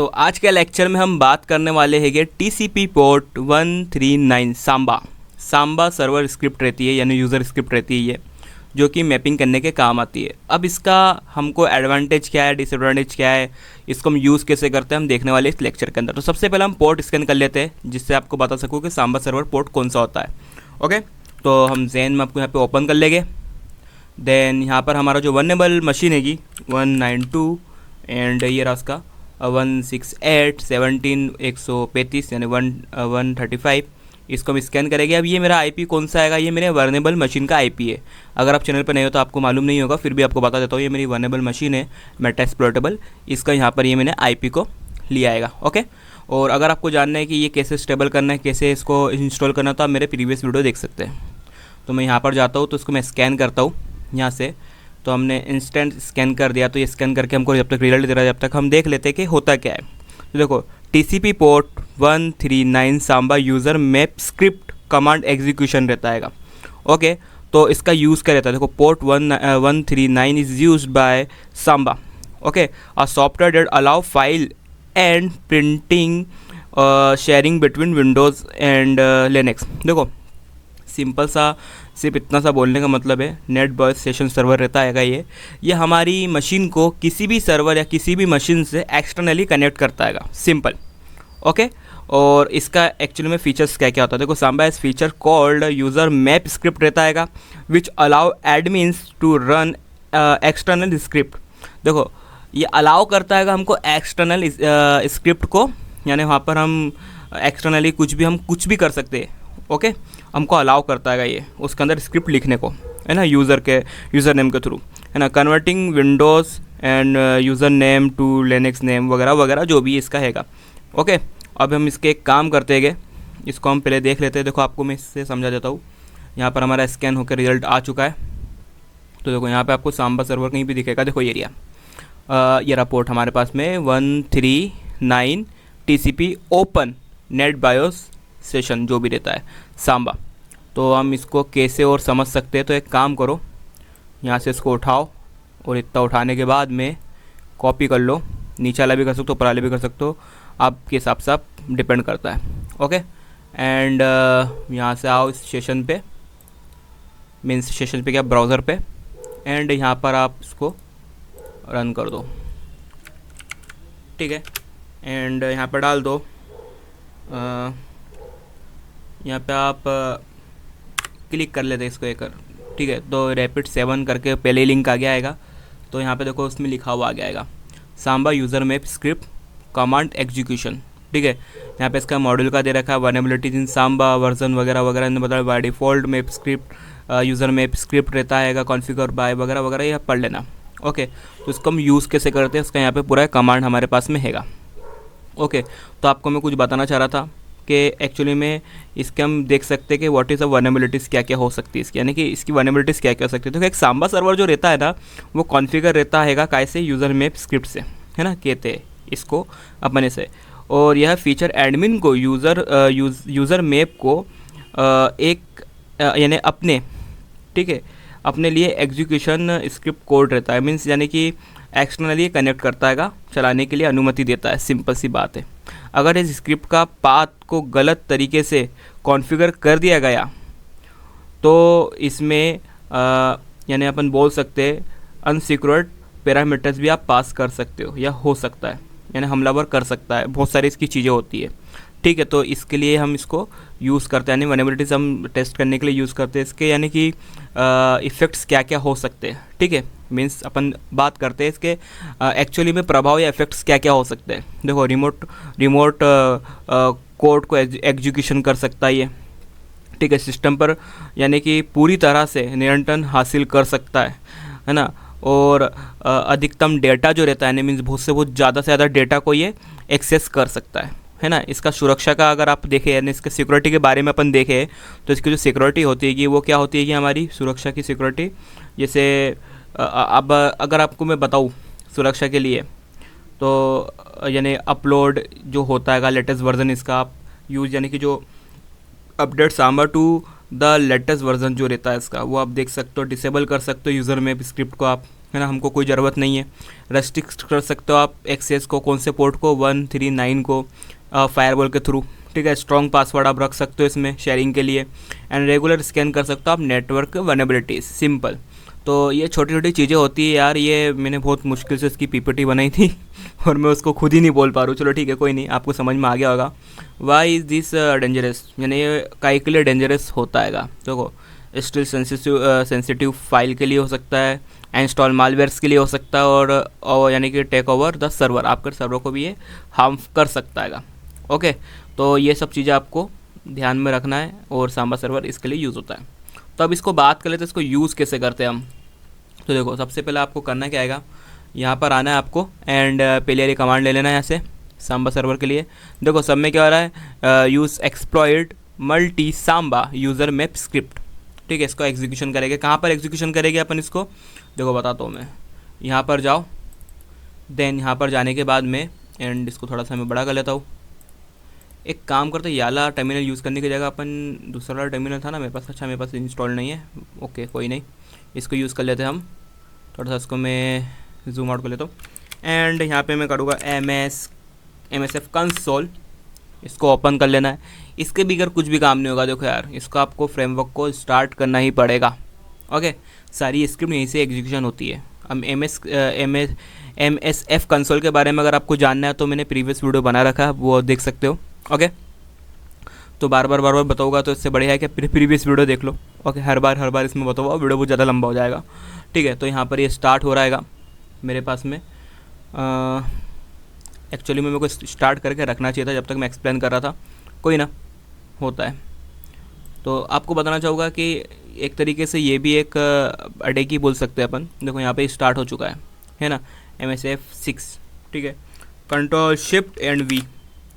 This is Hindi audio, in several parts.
तो आज के लेक्चर में हम बात करने वाले हैं TCP port 139 Samba server script रहती है, यानी यूज़र स्क्रिप्ट रहती है ये, जो कि मैपिंग करने के काम आती है। अब इसका हमको एडवांटेज क्या है, डिसएडवांटेज क्या है, इसको हम यूज़ कैसे करते हैं, हम देखने वाले इस लेक्चर के अंदर। तो सबसे पहले हम पोर्ट स्कैन कर लेते हैं, जिससे आपको बता सकूँ कि सांबा सर्वर पोर्ट कौन सा होता है। ओके, तो हम ज़ेन में आपको यहाँ पे ओपन कर लेंगे। देन यहाँ पर हमारा जो वनरेबल मशीन हैगी 192 एंड ये रहा उसका 168.17.135 यानी 135, इसको हम स्कैन करेंगे। अब ये मेरा आईपी कौन सा आएगा, ये मेरे वनरेबल मशीन का आईपी है। अगर आप चैनल पर नहीं हो तो आपको मालूम नहीं होगा, फिर भी आपको बता देता हूँ, ये मेरी वनरेबल मशीन है मेटास्प्लोरेटेबल, इसका यहाँ पर ये मैंने आईपी को लिया आएगा। ओके, और अगर आपको जानना है कि ये कैसे स्टेबल करना है, कैसे इसको इंस्टॉल करना, तो आप मेरे प्रीवियस वीडियो देख सकते हैं। तो मैं यहाँ पर जाता हूँ, तो इसको मैं स्कैन करता हूँ यहाँ से। तो हमने इंस्टेंट स्कैन कर दिया, तो ये स्कैन करके हमको जब तक रिजल्ट दे रहा है, जब तक हम देख लेते हैं कि होता क्या है। तो देखो, TCP port 139 Samba user map script command execution रहता है। ओके, तो इसका यूज़ क्या रहता है, देखो port 139 is used by Samba. Okay, a software that allow file and printing sharing between Windows and Linux. देखो सिंपल सा, सिर्फ इतना सा बोलने का मतलब है, नेट बस सेशन सर्वर रहता है ये हमारी मशीन को किसी भी सर्वर या किसी भी मशीन से एक्सटर्नली कनेक्ट करता है, सिंपल। ओके, और इसका एक्चुअली में फीचर्स क्या क्या होता है, देखो सांबा इस feature called user map script रहता है, which allow admins to run external script. देखो ये अलाउ करता है हमको एक्सटर्नल स्क्रिप्ट को, यानी वहाँ पर हम एक्सटर्नली कुछ भी कर सकते हैं। ओके, हमको अलाउ करता है ये उसके अंदर स्क्रिप्ट लिखने को, है ना, यूज़र नेम के थ्रू, है ना, converting Windows and user name to Linux name वगैरह वगैरह जो भी इसका हैगा। ओके, अब हम इसके एक काम करते हैं, इसको हम पहले देख लेते हैं। देखो आपको मैं इससे समझा देता हूँ। यहाँ पर हमारा स्कैन होकर रिजल्ट आ चुका है। तो देखो यहाँ पे आपको सांबा सर्वर कहीं भी दिखेगा, देखो ये रिपोर्ट हमारे पास में 139 TCP open net BIOS session जो भी रहता है सांबा। तो हम इसको कैसे और समझ सकते हैं, तो एक काम करो, यहाँ से इसको उठाओ और इतना उठाने के बाद में कॉपी कर लो, नीचे वाला भी कर सकते हो, ऊपर वाला भी कर सकते हो, आपके हिसाब से आप डिपेंड करता है। ओके, एंड यहाँ से आओ इस सेशन पे, मीन्स सेशन पे क्या, ब्राउज़र पे, एंड यहाँ पर आप इसको रन कर दो, ठीक है। एंड यहाँ पर डाल दो, यहाँ पे आप क्लिक कर लेते इसको एक, ठीक है। तो रैपिड 7 करके पहले ही लिंक आ गया आएगा। तो यहाँ पे देखो उसमें लिखा हुआ आ गया आएगा Samba user map script command execution, ठीक है। यहाँ पे इसका मॉड्यूल का दे रखा है, वनरेबिलिटीज इन सांबा वर्जन वगैरह वगैरह ने बताया। By default map script user map script रहता है, कॉन्फ़िगर बाय वगैरह वगैरह, ये पढ़ लेना। ओके, तो इसको हम यूज़ कैसे करते हैं, इसका यहाँ पे पूरा कमांड हमारे पास में हैगा। ओके, तो आपको मैं कुछ बताना चाह रहा था कि एक्चुअली में इसके हम देख सकते हैं कि व्हाट इज़ अ वनरेबिलिटीज़ क्या क्या हो सकती है इसकी, यानी कि इसकी वनरेबिलिटीज़ क्या क्या हो सकती है। तो एक सांबा सर्वर जो रहता है ना, वो कॉन्फ़िगर रहता है कैसे, यूज़र मैप स्क्रिप्ट से, है ना, कहते हैं इसको अपने से। और यह फीचर एडमिन को यूज़र मैप को यानी अपने, ठीक है, अपने लिए एग्जीक्यूशन स्क्रिप्ट कोड रहता है, मीन्स यानी कि एक्सटर्नली कनेक्ट करता है, चलाने के लिए अनुमति देता है। सिंपल सी बात है। अगर इस स्क्रिप्ट का पाथ को गलत तरीके से कॉन्फ़िगर कर दिया गया तो इसमें यानी अपन बोल सकते हैं अनसिक्योर्ड पैरामीटर्स भी आप पास कर सकते हो, या हो सकता है, यानी हमलावर कर सकता है, बहुत सारी इसकी चीज़ें होती है, ठीक है। तो इसके लिए हम इसको यूज़ करते हैं, यानी वनरेबिलिटीज हम टेस्ट करने के लिए यूज़ करते हैं इसके, यानी कि इफ़ेक्ट्स क्या क्या हो सकते हैं, ठीक है। मीन्स अपन बात करते हैं इसके एक्चुअली में प्रभाव या इफ़ेक्ट्स क्या क्या हो सकते हैं। देखो रिमोट कोड को एग्जीक्यूशन कर सकता है ये, ठीक है, सिस्टम पर, यानी कि पूरी तरह से नियंत्रण हासिल कर सकता है ना। और अधिकतम डेटा जो रहता है, मीन्स बहुत से बहुत ज़्यादा से ज़्यादा डेटा को ये एक्सेस कर सकता है ना। इसका सुरक्षा का अगर आप देखें, यानी इसके सिक्योरिटी के बारे में अपन देखें, तो इसकी जो सिक्योरिटी होती है कि वो क्या होती है कि हमारी सुरक्षा की सिक्योरिटी, जैसे अब अगर आपको मैं बताऊँ सुरक्षा के लिए, तो यानी अपलोड जो होता है लेटेस्ट वर्जन इसका आप यूज़, यानी कि जो update Samba to the latest version जो रहता है इसका, वो आप देख सकते हो, डिसेबल कर सकते हो यूज़र मैप स्क्रिप्ट को आप, है ना, हमको कोई ज़रूरत नहीं है। रेस्ट्रिक्ट कर सकते हो आप एक्सेस को, कौन से पोर्ट को, 139 को फायरवॉल के थ्रू, ठीक है। स्ट्रॉन्ग पासवर्ड आप रख सकते हो इसमें शेयरिंग के लिए, एंड रेगुलर स्कैन कर सकते हो आप नेटवर्क वल्नरेबिलिटीज़, सिंपल। तो ये छोटी छोटी चीज़ें होती है यार, ये मैंने बहुत मुश्किल से इसकी पीपीटी बनाई थी और मैं उसको खुद ही नहीं बोल पा रहा हूँ। चलो ठीक है, कोई नहीं, आपको समझ में आ गया होगा। वाई इज़ दिस डेंजरस, यानी ये काहे के लिए डेंजरस होता है। देखो, स्टिल सेंसिटिव फाइल के लिए हो सकता है, इंस्टॉल मालवेयर्स के लिए हो सकता है, और यानी कि टेक ओवर द सर्वर, आपके सर्वर को भी ये हार्म कर सकता है। ओके, तो ये सब चीज़ें आपको ध्यान में रखना है, और सांबा सर्वर इसके लिए यूज़ होता है। तो अब इसको बात कर लेते हैं, इसको यूज़ कैसे करते हैं हम। तो देखो, सबसे पहले आपको करना क्या आएगा, यहाँ पर आना है आपको, एंड पहले वाली कमांड ले लेना है यहाँ से सांबा सर्वर के लिए। देखो सब में क्या हो रहा है, use exploit multi Samba user map script, ठीक है। इसको एग्जीक्यूशन करेंगे, कहाँ पर एग्जीक्यूशन करेंगे अपन इसको, देखो बताता हूँ मैं। यहाँ पर जाओ, देन यहाँ पर जाने के बाद में, एंड इसको थोड़ा सा मैं बड़ा कर लेता हूँ। एक काम करते हैं, याला टर्मिनल यूज़ करने की जगह अपन दूसरा वाला टर्मिनल था ना मेरे पास, अच्छा मेरे पास इंस्टॉल नहीं है, ओके कोई नहीं, इसको यूज़ कर लेते हैं हम। थोड़ा सा इसको मैं जूम आउट कर लेता हूँ, एंड यहाँ पे मैं करूँगा MSF कंसोल, इसको ओपन कर लेना है। इसके बगैर कुछ भी काम नहीं होगा। देखो यार, इसको आपको फ्रेमवर्क को स्टार्ट करना ही पड़ेगा। ओके, सारी स्क्रिप्ट यहीं से एग्जीक्यूशन होती है। अब MSF कंसोल के बारे में अगर आपको जानना है तो मैंने प्रीवियस वीडियो बना रखा है, वो देख सकते हो। ओके, तो बार बार बताऊँगा तो इससे बढ़िया है कि प्रीवियस वीडियो देख लो। ओके, हर बार इसमें बताऊँगा, वीडियो बहुत ज़्यादा लंबा हो जाएगा, ठीक है। तो यहाँ पर ये स्टार्ट हो रहेगा मेरे पास में। एक्चुअली में मेरे को स्टार्ट करके रखना चाहिए था जब तक मैं एक्सप्लेन कर रहा था, कोई ना, होता है। तो आपको बताना चाहूँगा कि एक तरीके से ये भी एक अड्डे की बोल सकते हैं अपन। देखो यहाँ पे स्टार्ट हो चुका है ना, MSF 6, ठीक है। कंट्रोल शिफ्ट एंड V,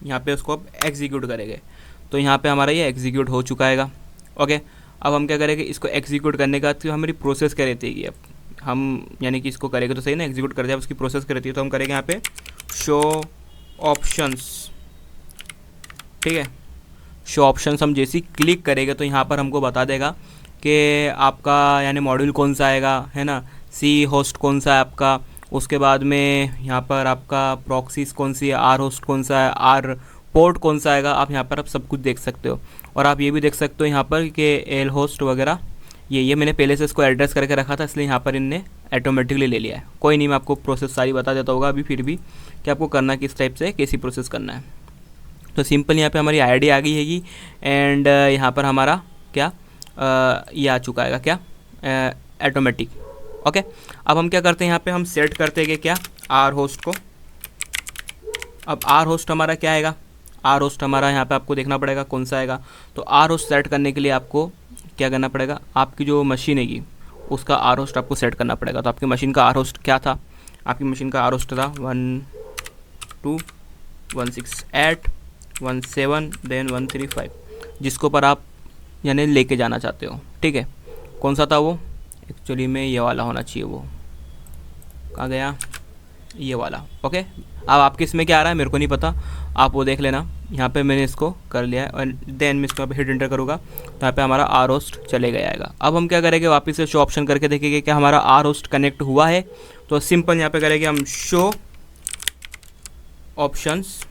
यहाँ पे उसको अब एग्जीक्यूट करेंगे। तो यहाँ पे हमारा ये एग्जीक्यूट हो चुका है। ओके, अब हम क्या करेंगे, इसको एग्जीक्यूट करने का तो हमारी प्रोसेस क्या रहती है, अब हम यानी कि इसको करेंगे तो सही ना, एग्जीक्यूट कर दिया, उसकी प्रोसेस क्या रहती है। तो हम करेंगे यहाँ पे शो ऑप्शंस, ठीक है। शो ऑप्शंस हम जैसे ही क्लिक करेंगे तो यहाँ पर हमको बता देगा कि आपका यानी मॉड्यूल कौन सा आएगा, है ना, सी होस्ट कौन सा है आपका, उसके बाद में यहाँ पर आपका प्रॉक्सीज कौन सी है, आर होस्ट कौन सा है, आर पोर्ट कौन सा आएगा। आप यहाँ पर आप सब कुछ देख सकते हो, और आप ये भी देख सकते हो यहाँ पर कि एल होस्ट वगैरह, ये मैंने पहले से इसको एड्रेस करके रखा था, इसलिए यहाँ पर इनने ऑटोमेटिकली ले लिया है। कोई नहीं, मैं आपको प्रोसेस सारी बता देता होगा अभी फिर भी कि आपको करना किस टाइप से, कैसी प्रोसेस करना है। तो सिंपल यहाँ पे हमारी आईडी आ गई हैगी, एंड यहाँ पर हमारा क्या ये आ चुका है क्या, ऑटोमेटिक। ओके, अब हम क्या करते हैं, यहाँ पे हम सेट करते हैं कि क्या, आर होस्ट को। अब आर होस्ट हमारा क्या आएगा, आर होस्ट हमारा यहाँ पे आपको देखना पड़ेगा कौन सा आएगा। तो आर होस्ट सेट करने के लिए आपको क्या करना पड़ेगा, आपकी जो मशीन हैगी उसका आर होस्ट आपको सेट करना पड़ेगा। तो आपकी मशीन का आर होस्ट क्या था, आपकी मशीन का आर होस्ट था 192.168.1.7 देन 135, जिसको पर आप यानी लेके जाना चाहते हो, ठीक है। कौन सा था वो, एक्चुअली में ये वाला होना चाहिए, वो कहाँ गया, ये वाला। ओके, अब आपके इसमें क्या आ रहा है मेरे को नहीं पता, आप वो देख लेना। यहाँ पे मैंने इसको कर लिया है, और देन मैं इसको यहाँ पे हिट एंटर करूँगा तो यहाँ पे हमारा आर होस्ट चले गया आएगा। अब हम क्या करेंगे, वापस से शो ऑप्शन करके देखेंगे क्या हमारा आर होस्ट कनेक्ट हुआ है। तो सिंपल यहाँ पे करेंगे हम शो ऑप्शंस,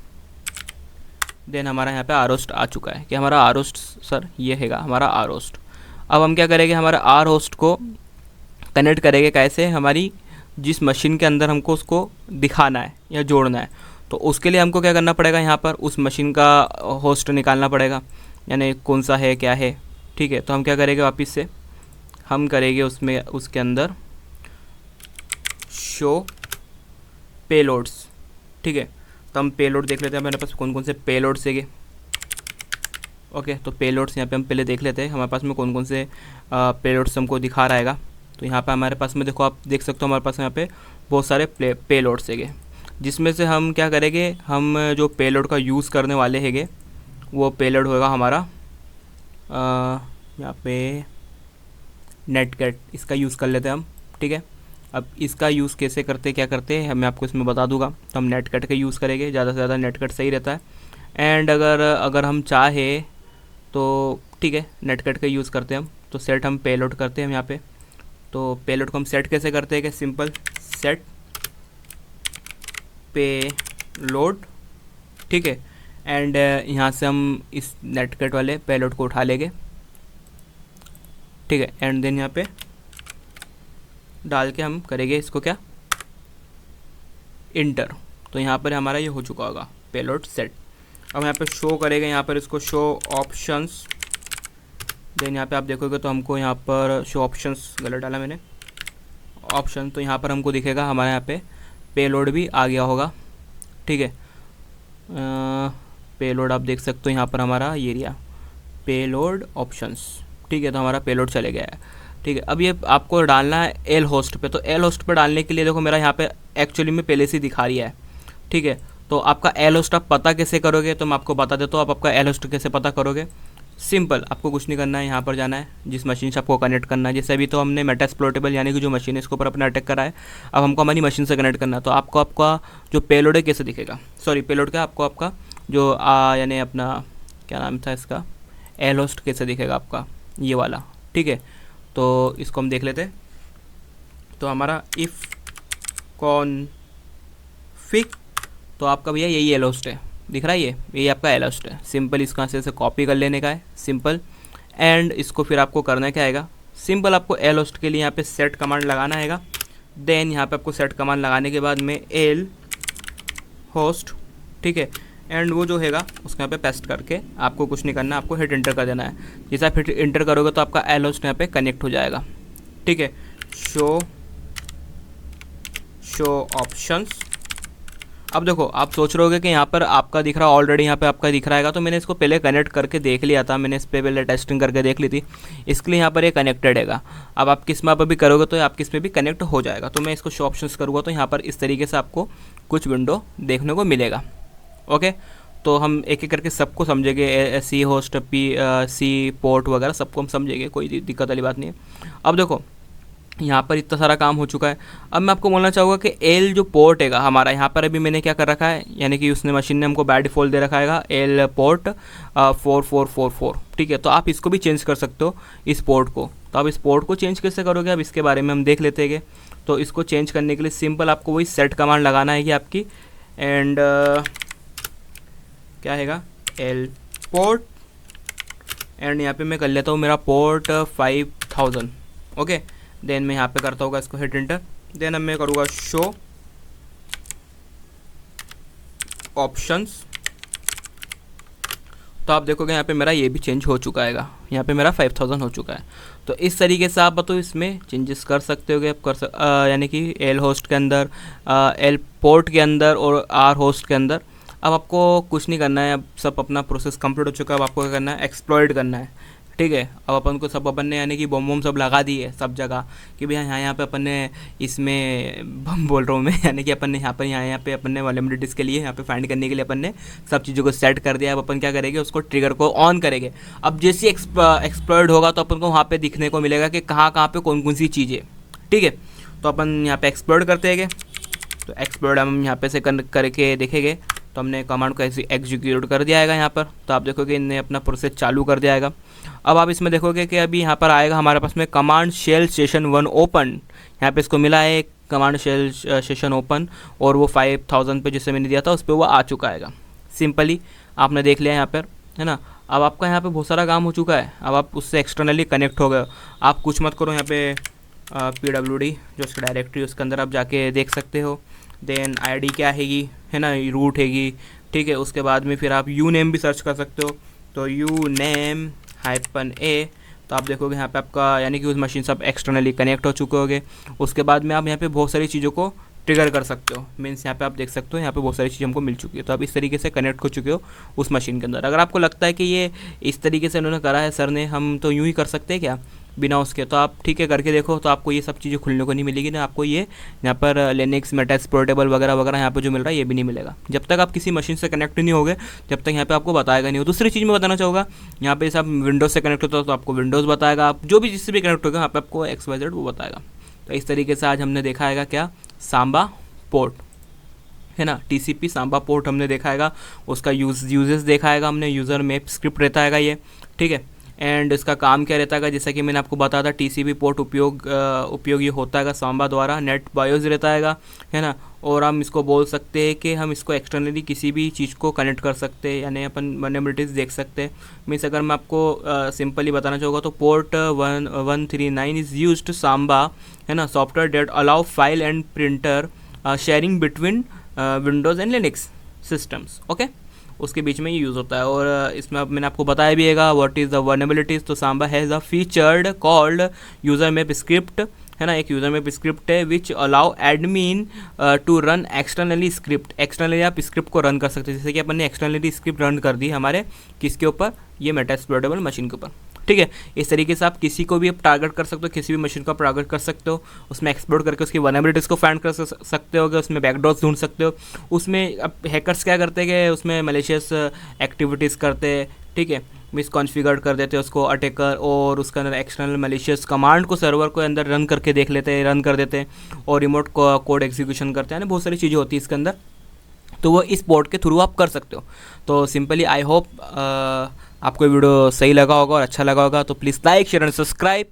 देन हमारा यहाँ पे आर होस्ट आ चुका है कि हमारा आर होस्ट सर ये हैगा हमारा आर होस्ट। अब हम क्या करेंगे, हमारा आर होस्ट को कनेक्ट करेंगे कैसे, हमारी जिस मशीन के अंदर हमको उसको दिखाना है या जोड़ना है। तो उसके लिए हमको क्या करना पड़ेगा, यहाँ पर उस मशीन का होस्ट निकालना पड़ेगा, यानी कौन सा है क्या है, ठीक है। तो हम क्या करेंगे, वापस से हम करेंगे उसमें उसके अंदर शो पेलोड्स, ठीक है। तो हम पेलोड देख लेते हैं हमारे पास कौन कौन से पेलोड्स है। ओके, तो पेलोड्स यहाँ पे हम पहले देख लेते हैं हमारे पास में कौन कौन से पेलोड्स हमको दिखा रहा है। तो यहाँ पे हमारे पास में देखो, आप देख सकते हो हमारे पास यहाँ पे बहुत सारे पेलोड्स है, जिसमें से हम क्या करेंगे, हम जो पेलोड का यूज़ करने वाले हैगे वो पेलोड होगा हमारा यहाँ पे नेटकैट, इसका यूज़ कर लेते हैं हम, ठीक है। अब इसका यूज़ कैसे करते क्या करते हैं मैं आपको इसमें बता दूंगा। तो हम नेटकैट का यूज़ करेंगे, ज़्यादा से ज़्यादा नेटकैट सही रहता है। एंड अगर हम चाहे तो ठीक है नेटकैट का यूज़ करते हैं हम। तो सेट हम पेलोड करते हैं हम यहाँ पे तो पेलोड को हम सेट कैसे करते हैं कि सिंपल सेट पे लोड, ठीक है। एंड यहाँ से हम इस नेटकट वाले पेलोड को उठा लेंगे, ठीक है। एंड देन यहाँ पे डाल के हम करेंगे इसको क्या, इंटर। तो यहाँ पर हमारा ये हो चुका होगा पेलोड सेट। अब यहाँ पे शो करेंगे, यहाँ पर इसको शो ऑप्शंस। देन यहाँ पे आप देखोगे तो हमको यहाँ पर शो ऑप्शंस, गलत डाला मैंने, ऑप्शन। तो यहाँ पर हमको दिखेगा हमारे यहाँ पे पेलोड भी आ गया होगा, ठीक है। पेलोड आप देख सकते हो यहाँ पर हमारा ये एरिया पेलोड ऑप्शंस, ठीक है। तो हमारा पेलोड चले गया है, ठीक है। अब ये आपको डालना है एल होस्ट पे। तो एल होस्ट पे डालने के लिए देखो मेरा यहाँ पे एक्चुअली में पहले से दिखा रही है, ठीक है। तो आपका एल होस्ट आप पता कैसे करोगे, तो मैं आपको बता देता हूँ। आप आपका एल होस्ट कैसे पता करोगे, सिंपल, आपको कुछ नहीं करना है, यहाँ पर जाना है, जिस मशीन से आपको कनेक्ट करना है। जैसे अभी तो हमने मेटास्प्लोटेबल यानी कि जो मशीन है इसके ऊपर अपना अटैक करा है, अब हमको हमारी मशीन से कनेक्ट करना है। तो आपको आपका जो पेलोड है कैसे दिखेगा, सॉरी पेलोड का आपको आपका जो यानी अपना क्या नाम था इसका, एल होस्ट कैसे दिखेगा आपका, ये वाला, ठीक है। तो इसको हम देख लेते हैं। तो हमारा इफ़ कॉन्फिग, तो आपका भैया यही एल होस्ट है, दिख रहा है ये आपका एल होस्ट है। सिंपल इसको यहाँ से कॉपी कर लेने का है, सिंपल। एंड इसको फिर आपको करना क्या आएगा, सिंपल आपको एल होस्ट के लिए यहाँ पे सेट कमांड लगाना है। देन यहाँ पे आपको सेट कमांड लगाने के बाद में एल होस्ट, ठीक है। एंड वो जो हैगा उसको यहाँ पे पेस्ट करके आपको कुछ नहीं करना, आपको हिट इंटर कर देना है। जैसे आप हिट इंटर करोगे तो आपका एल होस्ट यहाँ पे कनेक्ट हो जाएगा, ठीक है। Show options. अब देखो आप सोच रहे होगे कि यहाँ पर आपका दिख रहा ऑलरेडी, यहाँ पे आपका दिख रहा है। तो मैंने इसको पहले कनेक्ट करके देख लिया था, मैंने इस पर पहले टेस्टिंग करके देख ली थी, इसके लिए यहाँ पर ये कनेक्टेड हैगा। अब आप किस में पर भी करोगे तो आप किस में भी कनेक्ट हो जाएगा। तो मैं इसको शो ऑप्शंस करूँगा तो यहाँ पर इस तरीके से आपको कुछ विंडो देखने को मिलेगा, ओके। तो हम एक एक करके सबको समझेंगे, सी होस्ट सी पोर्ट वगैरह सबको हम समझेंगे, कोई दिक्कत वाली बात नहीं है। अब देखो यहाँ पर इतना सारा काम हो चुका है। अब मैं आपको बोलना चाहूँगा कि एल जो पोर्ट हैगा हमारा, यहाँ पर अभी मैंने क्या कर रखा है, यानी कि उसने मशीन ने हमको बाय डिफ़ॉल्ट दे रखा है एल पोर्ट 4444, ठीक है। तो आप इसको भी चेंज कर सकते हो, इस पोर्ट को। तो आप इस पोर्ट को चेंज कैसे करोगे, अब इसके बारे में हम देख लेते हैं। तो इसको चेंज करने के लिए सिंपल आपको वही सेट कमांड लगाना है कि आपकी, एंड क्या हैगा, एल पोर्ट। एंड यहाँ पे मैं कर लेता हूँ मेरा पोर्ट 5000, ओके। देन मैं यहाँ पे करता होगा इसको हिट इंटर। देन अब मैं करूँगा शो ऑप्शंस। तो आप देखोगे यहाँ पे मेरा ये भी चेंज हो चुका हैगा, यहाँ पे मेरा 5000 हो चुका है। तो इस तरीके से आप तो इसमें चेंजेस कर सकते होगे, आप यानी कि एल होस्ट के अंदर, एल पोर्ट के अंदर और आर होस्ट के अंदर। अब आपको कुछ नहीं करना है, अब सब अपना प्रोसेस कंप्लीट हो चुका है। अब आपको क्या करना है, एक्सप्लॉइट करना है, ठीक है। अब अपन को सब अपन ने यानी कि बम सब लगा दी है सब जगह कि भैया यहाँ पे अपन ने इसमें बम बोल रहा हूँ मैं, यानी कि अपन ने यहाँ पे अपन ने वल्नरेबिलिटीज़ के लिए यहाँ पे फाइंड करने के लिए अपन ने सब चीज़ों को सेट कर दिया। अब अपन क्या करेंगे, उसको ट्रिगर को ऑन करेंगे। अब जैसे एक्सप्लॉइट होगा तो अपन को वहाँ पर दिखने को मिलेगा कि कहाँ पे कौन कौन सी चीज़ें, ठीक है। तो अपन यहाँ पर एक्सप्लॉइट करते हैं। तो एक्सप्लॉइट हम यहाँ पे से करके देखेंगे तो हमने कमांड को ऐसे एग्जीक्यूट कर दिया है यहाँ पर। तो आप देखोगे इनने अपना प्रोसेस चालू कर दिया है। अब आप इसमें देखोगे कि अभी यहाँ पर आएगा हमारे पास में कमांड शेल सेशन 1 ओपन, यहाँ पे इसको मिला है कमांड शेल सेशन ओपन, और वो 5000 पे जिससे मैंने दिया था उस पर वो आ चुका है। सिंपली आपने देख लिया यहाँ पर, है ना। अब आपका यहाँ पे बहुत सारा काम हो चुका है। अब आप उससे एक्सटर्नली कनेक्ट हो गए। आप कुछ मत करो, यहाँ पे PWD जो उसका डायरेक्टरी उसके अंदर आप जाके देख सकते हो। देन ID क्या हैगी, है ना, रूट हैगी, ठीक है। उसके बाद में फिर आप यू नेम भी सर्च कर सकते हो। तो uname -a, तो आप देखोगे यहाँ पे आपका यानी कि उस मशीन से आप एक्सटर्नली कनेक्ट हो चुके होगे। उसके बाद में आप यहाँ पे बहुत सारी चीज़ों को ट्रिगर कर सकते हो। मीन्स यहाँ पे आप देख सकते हो यहाँ पे बहुत सारी चीज़ें हमको मिल चुकी है। तो आप इस तरीके से कनेक्ट हो चुके हो उस मशीन के अंदर। अगर आपको लगता है कि ये इस तरीके से उन्होंने करा है सर ने, हम तो यूँ ही कर सकते हैं क्या बिना उसके, तो आप ठीक है करके देखो। तो आपको ये सब चीज़ें खुलने को नहीं मिलेगी ना, आपको ये यहाँ पर लिनक्स मेटास्प्लोटेबल वगैरह वगैरह यहाँ पर जो मिल रहा है ये भी नहीं मिलेगा जब तक आप किसी मशीन से कनेक्ट नहीं होगे, जब तक यहाँ पे आपको बताएगा नहीं हो। दूसरी चीज़ मैं बताना चाहूँगा, यहाँ पे सब विंडोज़ से कनेक्ट होता है तो आपको विंडोज़ बताएगा, आप जो भी जिससे भी कनेक्ट होगा यहाँ पे आपको XYZ वो बताएगा। तो इस तरीके से आज हमने देखा है क्या, सांबा पोर्ट, है ना, TCP सांबा पोर्ट हमने देखा है, उसका यूजेस देखा है हमने, यूज़र मैप स्क्रिप्ट रहता है ये, ठीक है। एंड इसका काम क्या रहता है, जैसा कि मैंने आपको बताया था टीसीपी पोर्ट उपयोग ये होता है सांबा द्वारा, नेट बायोस रहता है ना। और हम इसको बोल सकते हैं कि हम इसको एक्सटर्नली किसी भी चीज़ को कनेक्ट कर सकते हैं, यानी अपन वल्नरेबिलिटीज़ देख सकते हैं। मीन्स अगर मैं आपको सिंपली बताना चाहूँगा तो पोर्ट 139 इज़ यूज्ड सांबा, है ना, software that allow file and printer sharing between Windows and Linux systems. Okay, उसके बीच में ये यूज़ होता है। और इसमें अब मैंने आपको बताया भी है व्हाट इज़ द वल्नरेबिलिटीज़। तो Samba has a featured called user map script, है ना, एक यूज़र मैप स्क्रिप्ट है which allow admin to run externally script. Externally आप स्क्रिप्ट को रन कर सकते हैं, जैसे कि अपन ने एक्सटर्नली स्क्रिप्ट रन कर दी हमारे किसके ऊपर, ये मेटास्प्लोरेबल मशीन के ऊपर। ठीक है, इस तरीके से आप किसी को भी आप टारगेट कर सकते हो, किसी भी मशीन को आप टारगेट कर सकते हो, उसमें एक्सप्लोर करके उसकी वल्नरेबिलिटीज़ को फाइंड कर सकते हो, उसमें बैकडोर्स ढूंढ सकते हो। उसमें अब हैकर्स क्या करते हैं कि उसमें मलेशियस एक्टिविटीज़ करते हैं, ठीक है, मिसकॉन्फ़िगर कर देते हैं उसको अटैकर, और उसके अंदर एक्सटर्नल मलिशियस कमांड को सर्वर को अंदर रन करके देख लेते हैं, रन कर देते हैं और रिमोट कोड एग्जीक्यूशन करते हैं, बहुत सारी चीज़ें होती है इसके अंदर। तो वो इस पोर्ट के थ्रू आप कर सकते हो। तो सिंपली आई होप आपको वीडियो सही लगा होगा और अच्छा लगा होगा, तो please like share and subscribe.